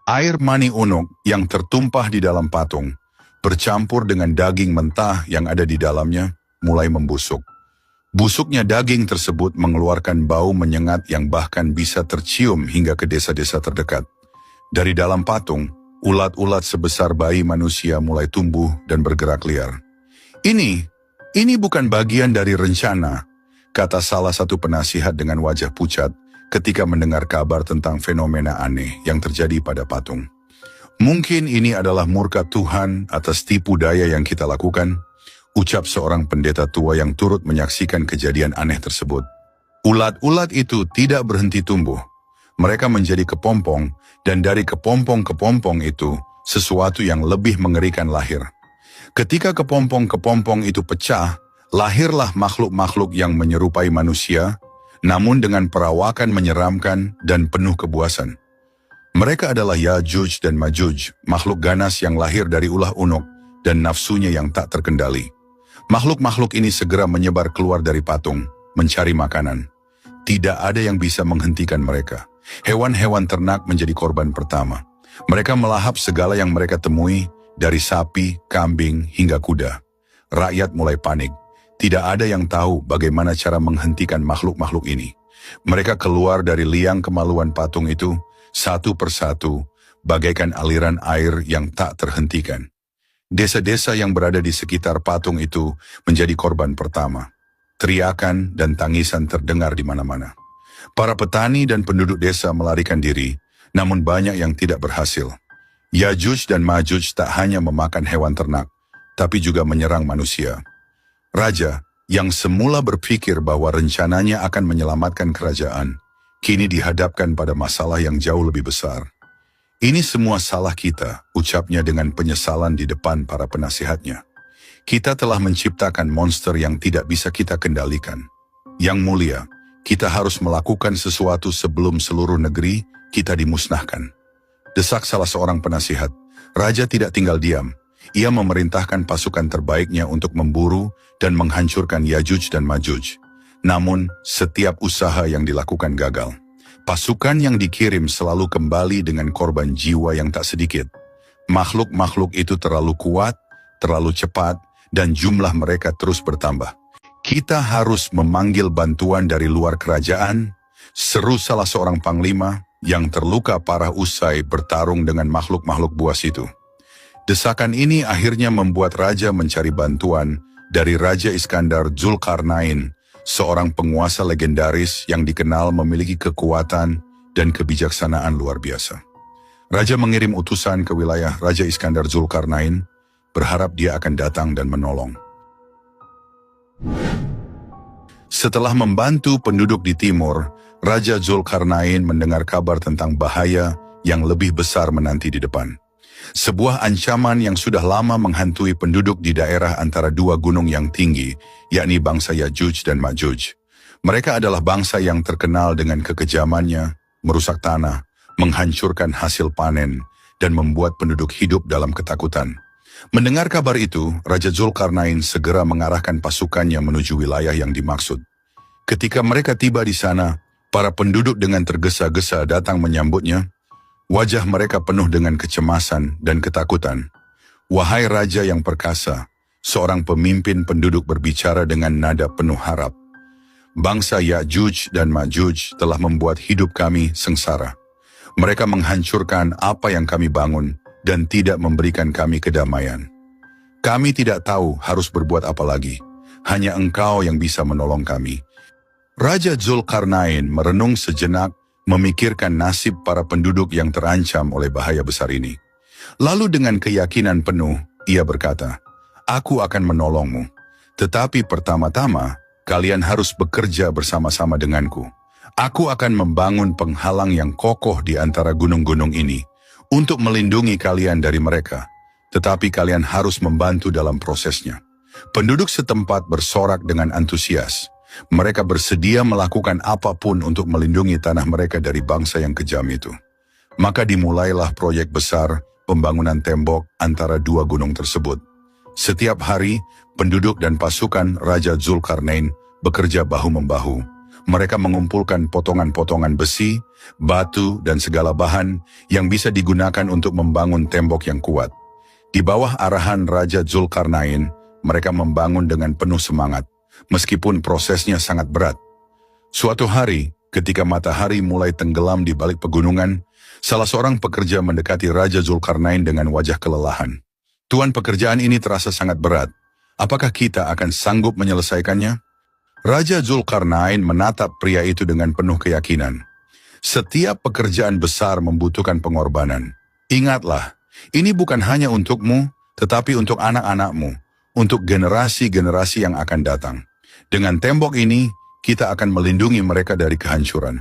Air mani unuk yang tertumpah di dalam patung, bercampur dengan daging mentah yang ada di dalamnya, mulai membusuk. Busuknya daging tersebut mengeluarkan bau menyengat yang bahkan bisa tercium hingga ke desa-desa terdekat. Dari dalam patung, ulat-ulat sebesar bayi manusia mulai tumbuh dan bergerak liar. Ini bukan bagian dari rencana, kata salah satu penasihat dengan wajah pucat ketika mendengar kabar tentang fenomena aneh yang terjadi pada patung. Mungkin ini adalah murka Tuhan atas tipu daya yang kita lakukan, ucap seorang pendeta tua yang turut menyaksikan kejadian aneh tersebut. Ulat-ulat itu tidak berhenti tumbuh. Mereka menjadi kepompong, dan dari kepompong-kepompong itu, sesuatu yang lebih mengerikan lahir. Ketika kepompong-kepompong itu pecah, lahirlah makhluk-makhluk yang menyerupai manusia, namun dengan perawakan menyeramkan dan penuh kebuasan. Mereka adalah Yajuj dan Majuj, makhluk ganas yang lahir dari ulah unuk dan nafsunya yang tak terkendali. Makhluk-makhluk ini segera menyebar keluar dari patung, mencari makanan. Tidak ada yang bisa menghentikan mereka. Hewan-hewan ternak menjadi korban pertama. Mereka melahap segala yang mereka temui, dari sapi, kambing, hingga kuda. Rakyat mulai panik. Tidak ada yang tahu bagaimana cara menghentikan makhluk-makhluk ini. Mereka keluar dari liang kemaluan patung itu, satu persatu, bagaikan aliran air yang tak terhentikan. Desa-desa yang berada di sekitar patung itu menjadi korban pertama. Teriakan dan tangisan terdengar di mana-mana. Para petani dan penduduk desa melarikan diri, namun banyak yang tidak berhasil. Yajuj dan Majuj tak hanya memakan hewan ternak, tapi juga menyerang manusia. Raja, yang semula berpikir bahwa rencananya akan menyelamatkan kerajaan, kini dihadapkan pada masalah yang jauh lebih besar. Ini semua salah kita, ucapnya dengan penyesalan di depan para penasihatnya. Kita telah menciptakan monster yang tidak bisa kita kendalikan. Yang mulia, kita harus melakukan sesuatu sebelum seluruh negeri kita dimusnahkan. Desak salah seorang penasihat. Raja tidak tinggal diam. Ia memerintahkan pasukan terbaiknya untuk memburu dan menghancurkan Yajuj dan Majuj. Namun, setiap usaha yang dilakukan gagal. Pasukan yang dikirim selalu kembali dengan korban jiwa yang tak sedikit. Makhluk-makhluk itu terlalu kuat, terlalu cepat, dan jumlah mereka terus bertambah. Kita harus memanggil bantuan dari luar kerajaan, seru salah seorang panglima yang terluka parah usai bertarung dengan makhluk-makhluk buas itu. Desakan ini akhirnya membuat raja mencari bantuan dari Raja Iskandar Zulkarnain, seorang penguasa legendaris yang dikenal memiliki kekuatan dan kebijaksanaan luar biasa. Raja mengirim utusan ke wilayah Raja Iskandar Zulkarnain, berharap dia akan datang dan menolong. Setelah membantu penduduk di timur, Raja Zulkarnain mendengar kabar tentang bahaya yang lebih besar menanti di depan. Sebuah ancaman yang sudah lama menghantui penduduk di daerah antara dua gunung yang tinggi, yakni bangsa Yajuj dan Majuj. Mereka adalah bangsa yang terkenal dengan kekejamannya, merusak tanah, menghancurkan hasil panen, dan membuat penduduk hidup dalam ketakutan. Mendengar kabar itu, Raja Zulkarnain segera mengarahkan pasukannya menuju wilayah yang dimaksud. Ketika mereka tiba di sana, para penduduk dengan tergesa-gesa datang menyambutnya. Wajah mereka penuh dengan kecemasan dan ketakutan. Wahai Raja yang perkasa, seorang pemimpin penduduk berbicara dengan nada penuh harap. Bangsa Yajuj dan Majuj telah membuat hidup kami sengsara. Mereka menghancurkan apa yang kami bangun dan tidak memberikan kami kedamaian. Kami tidak tahu harus berbuat apa lagi. Hanya Engkau yang bisa menolong kami. Raja Zulkarnain merenung sejenak, memikirkan nasib para penduduk yang terancam oleh bahaya besar ini. Lalu dengan keyakinan penuh, ia berkata, "Aku akan menolongmu. Tetapi pertama-tama, kalian harus bekerja bersama-sama denganku. Aku akan membangun penghalang yang kokoh di antara gunung-gunung ini, untuk melindungi kalian dari mereka. Tetapi kalian harus membantu dalam prosesnya." Penduduk setempat bersorak dengan antusias. Mereka bersedia melakukan apapun untuk melindungi tanah mereka dari bangsa yang kejam itu. Maka dimulailah proyek besar pembangunan tembok antara dua gunung tersebut. Setiap hari, penduduk dan pasukan Raja Zulkarnain bekerja bahu-membahu. Mereka mengumpulkan potongan-potongan besi, batu, dan segala bahan yang bisa digunakan untuk membangun tembok yang kuat. Di bawah arahan Raja Zulkarnain, mereka membangun dengan penuh semangat, meskipun prosesnya sangat berat. Suatu hari, ketika matahari mulai tenggelam di balik pegunungan, salah seorang pekerja mendekati Raja Zulkarnain dengan wajah kelelahan. "Tuan, pekerjaan ini terasa sangat berat. Apakah kita akan sanggup menyelesaikannya?" Raja Zulkarnain menatap pria itu dengan penuh keyakinan. "Setiap pekerjaan besar membutuhkan pengorbanan. Ingatlah, ini bukan hanya untukmu, tetapi untuk anak-anakmu, untuk generasi-generasi yang akan datang. Dengan tembok ini, kita akan melindungi mereka dari kehancuran."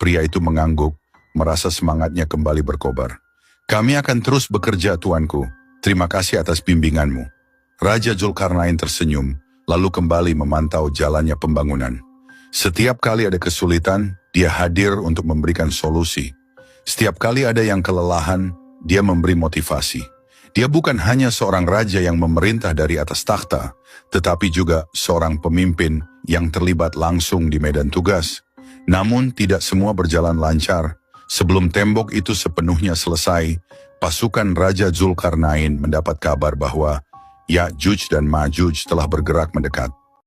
Pria itu mengangguk, merasa semangatnya kembali berkobar. "Kami akan terus bekerja, tuanku. Terima kasih atas bimbinganmu." Raja Zulkarnain tersenyum, lalu kembali memantau jalannya pembangunan. Setiap kali ada kesulitan, dia hadir untuk memberikan solusi. Setiap kali ada yang kelelahan, dia memberi motivasi. Dia bukan hanya seorang raja yang memerintah dari atas takhta, tetapi juga seorang pemimpin yang terlibat langsung di medan tugas. Namun tidak semua berjalan lancar. Sebelum tembok itu sepenuhnya selesai, pasukan Raja Zulkarnain mendapat kabar bahwa Ya'juj dan Ma'juj telah bergerak mendekat.